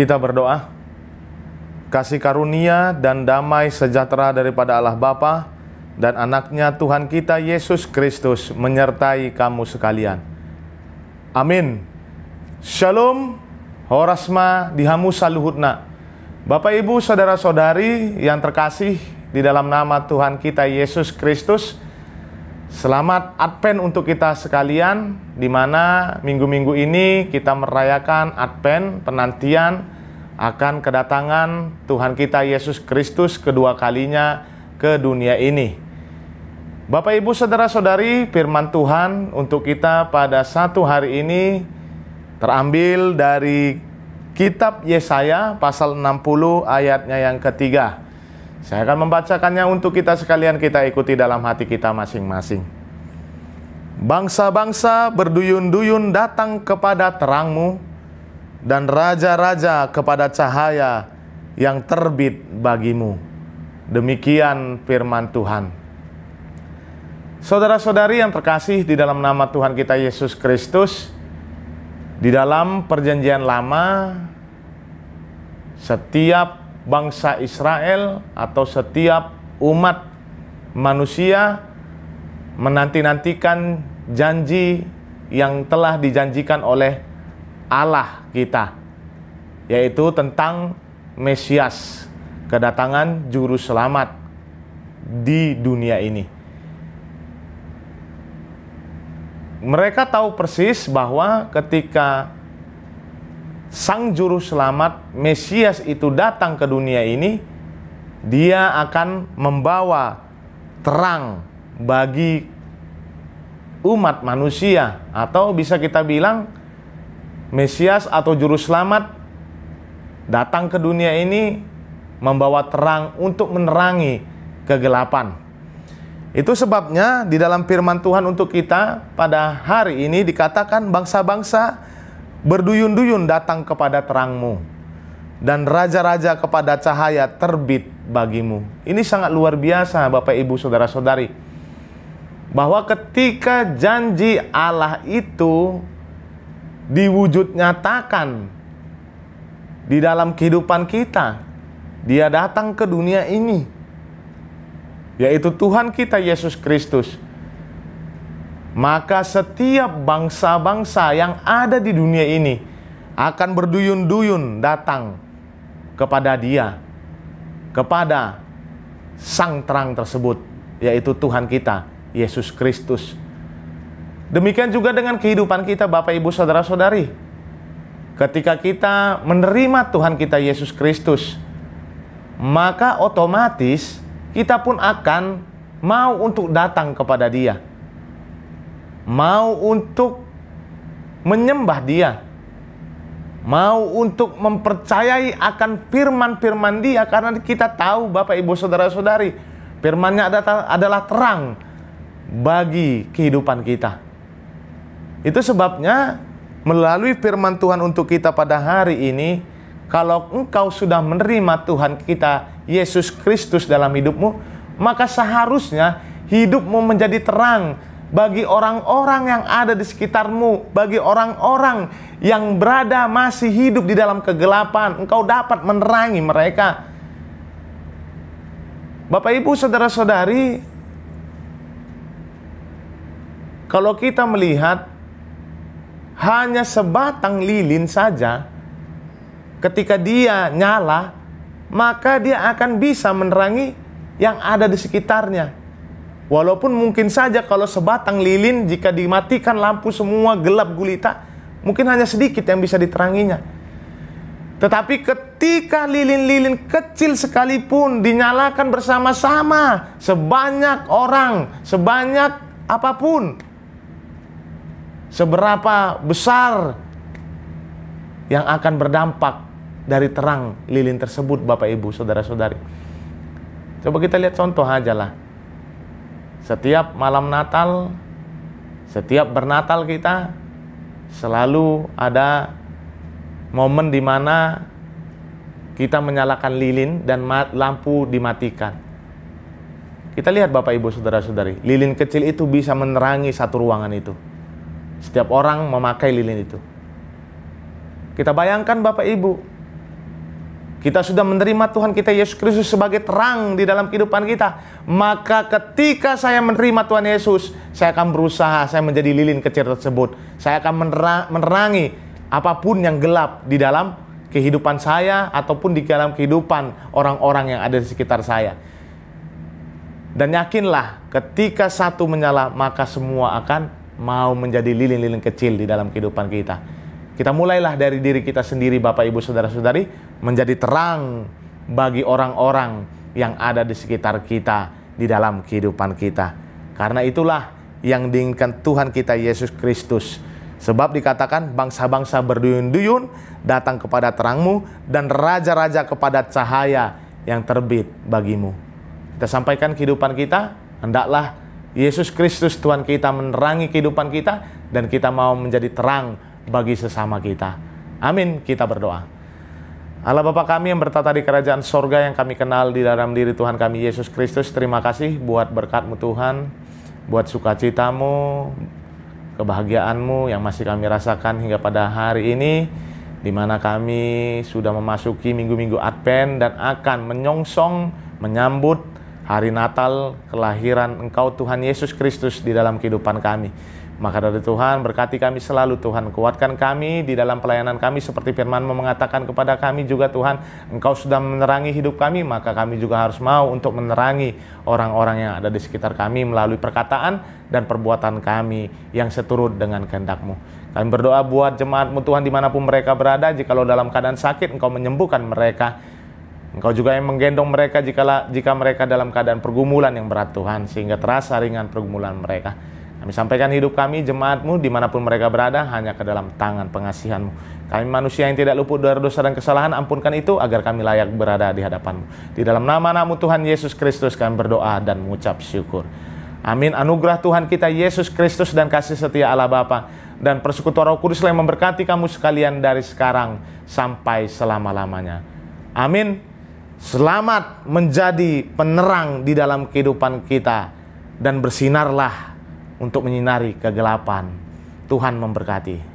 Kita berdoa. Kasih karunia dan damai sejahtera daripada Allah Bapa dan anaknya Tuhan kita Yesus Kristus menyertai kamu sekalian. Amin. Shalom, horasma dihamu saluhutna. Bapak Ibu saudara-saudari yang terkasih di dalam nama Tuhan kita Yesus Kristus, selamat Advent untuk kita sekalian, di mana minggu-minggu ini kita merayakan Advent, penantian akan kedatangan Tuhan kita Yesus Kristus kedua kalinya ke dunia ini. Bapak Ibu saudara-saudari, firman Tuhan untuk kita pada satu hari ini terambil dari kitab Yesaya pasal 60 ayatnya yang ketiga. Saya akan membacakannya untuk kita sekalian, kita ikuti dalam hati kita masing-masing. Bangsa-bangsa berduyun-duyun datang kepada terangmu, dan raja-raja kepada cahaya yang terbit bagimu. Demikian firman Tuhan. Saudara-saudari yang terkasih di dalam nama Tuhan kita Yesus Kristus, di dalam perjanjian lama, setiap bangsa Israel atau setiap umat manusia menanti-nantikan janji yang telah dijanjikan oleh Allah kita, yaitu tentang Mesias, kedatangan juru selamat di dunia ini. Mereka tahu persis bahwa ketika sang juru selamat Mesias itu datang ke dunia ini, dia akan membawa terang bagi umat manusia, atau bisa kita bilang Mesias atau juru selamat datang ke dunia ini membawa terang untuk menerangi kegelapan. Itu sebabnya di dalam firman Tuhan untuk kita pada hari ini dikatakan bangsa-bangsa berduyun-duyun datang kepada terangmu, dan raja-raja kepada cahaya terbit bagimu. Ini sangat luar biasa Bapak Ibu saudara-saudari, bahwa ketika janji Allah itu diwujud nyatakan di dalam kehidupan kita, dia datang ke dunia ini, yaitu Tuhan kita Yesus Kristus. Maka setiap bangsa-bangsa yang ada di dunia ini akan berduyun-duyun datang kepada dia, kepada sang terang tersebut, yaitu Tuhan kita Yesus Kristus. Demikian juga dengan kehidupan kita Bapak Ibu saudara-saudari. Ketika kita menerima Tuhan kita Yesus Kristus, maka otomatis kita pun akan mau untuk datang kepada dia, mau untuk menyembah dia, mau untuk mempercayai akan firman-firman dia. Karena kita tahu Bapak Ibu saudara-saudari, firman-Nya adalah terang bagi kehidupan kita. Itu sebabnya melalui firman Tuhan untuk kita pada hari ini, kalau engkau sudah menerima Tuhan kita Yesus Kristus dalam hidupmu, maka seharusnya hidupmu menjadi terang bagi orang-orang yang ada di sekitarmu, bagi orang-orang yang berada masih hidup di dalam kegelapan. Engkau dapat menerangi mereka. Bapak Ibu saudara-saudari, kalau kita melihat hanya sebatang lilin saja, ketika dia nyala, maka dia akan bisa menerangi yang ada di sekitarnya. Walaupun mungkin saja kalau sebatang lilin, jika dimatikan lampu semua gelap gulita, mungkin hanya sedikit yang bisa diteranginya. Tetapi ketika lilin-lilin kecil sekalipun dinyalakan bersama-sama, sebanyak orang, sebanyak apapun, seberapa besar yang akan berdampak dari terang lilin tersebut Bapak Ibu saudara-saudari. Coba kita lihat contoh aja lah. Setiap malam Natal, setiap bernatal kita selalu ada momen di mana kita menyalakan lilin dan lampu dimatikan. Kita lihat Bapak Ibu saudara-saudari, lilin kecil itu bisa menerangi satu ruangan itu. Setiap orang memakai lilin itu. Kita bayangkan Bapak Ibu, kita sudah menerima Tuhan kita Yesus Kristus sebagai terang di dalam kehidupan kita, maka ketika saya menerima Tuhan Yesus, saya akan berusaha, saya menjadi lilin kecil tersebut. Saya akan menerangi apapun yang gelap di dalam kehidupan saya ataupun di dalam kehidupan orang-orang yang ada di sekitar saya. Dan yakinlah, ketika satu menyala, maka semua akan mau menjadi lilin-lilin kecil di dalam kehidupan kita. Kita mulailah dari diri kita sendiri, Bapak, Ibu, Saudara-saudari, menjadi terang bagi orang-orang yang ada di sekitar kita, di dalam kehidupan kita. Karena itulah yang diinginkan Tuhan kita Yesus Kristus. Sebab dikatakan, bangsa-bangsa berduyun-duyun datang kepada terang-Mu, dan raja-raja kepada cahaya yang terbit bagimu. Kita sampaikan kehidupan kita, hendaklah Yesus Kristus Tuhan kita menerangi kehidupan kita, dan kita mau menjadi terang bagi sesama kita. Amin. Kita berdoa. Allah Bapa kami yang bertata di kerajaan sorga, yang kami kenal di dalam diri Tuhan kami Yesus Kristus, terima kasih buat berkat-Mu Tuhan, buat sukacita-Mu, kebahagiaan-Mu yang masih kami rasakan hingga pada hari ini, di mana kami sudah memasuki minggu-minggu Advent dan akan menyongsong, menyambut hari Natal, kelahiran Engkau Tuhan Yesus Kristus di dalam kehidupan kami. Maka dari Tuhan, berkati kami selalu Tuhan, kuatkan kami di dalam pelayanan kami, seperti firman-Mu mengatakan kepada kami juga Tuhan, Engkau sudah menerangi hidup kami, maka kami juga harus mau untuk menerangi orang-orang yang ada di sekitar kami melalui perkataan dan perbuatan kami yang seturut dengan kehendak-Mu. Kami berdoa buat jemaat-Mu Tuhan dimanapun mereka berada, jikalau dalam keadaan sakit, Engkau menyembuhkan mereka. Engkau juga yang menggendong mereka jika mereka dalam keadaan pergumulan yang berat Tuhan, sehingga terasa ringan pergumulan mereka. Kami sampaikan hidup kami, jemaat-Mu, dimanapun mereka berada, hanya ke dalam tangan pengasihan-Mu. Kami manusia yang tidak luput dari dosa dan kesalahan, ampunkan itu, agar kami layak berada di hadapan-Mu. Di dalam nama Anak-Mu Tuhan Yesus Kristus, kami berdoa dan mengucap syukur. Amin. Anugerah Tuhan kita Yesus Kristus dan kasih setia Allah Bapa dan persekutuan Roh Kudus yang memberkati kamu sekalian dari sekarang sampai selama-lamanya. Amin. Selamat menjadi penerang di dalam kehidupan kita, dan bersinarlah untuk menyinari kegelapan. Tuhan memberkati.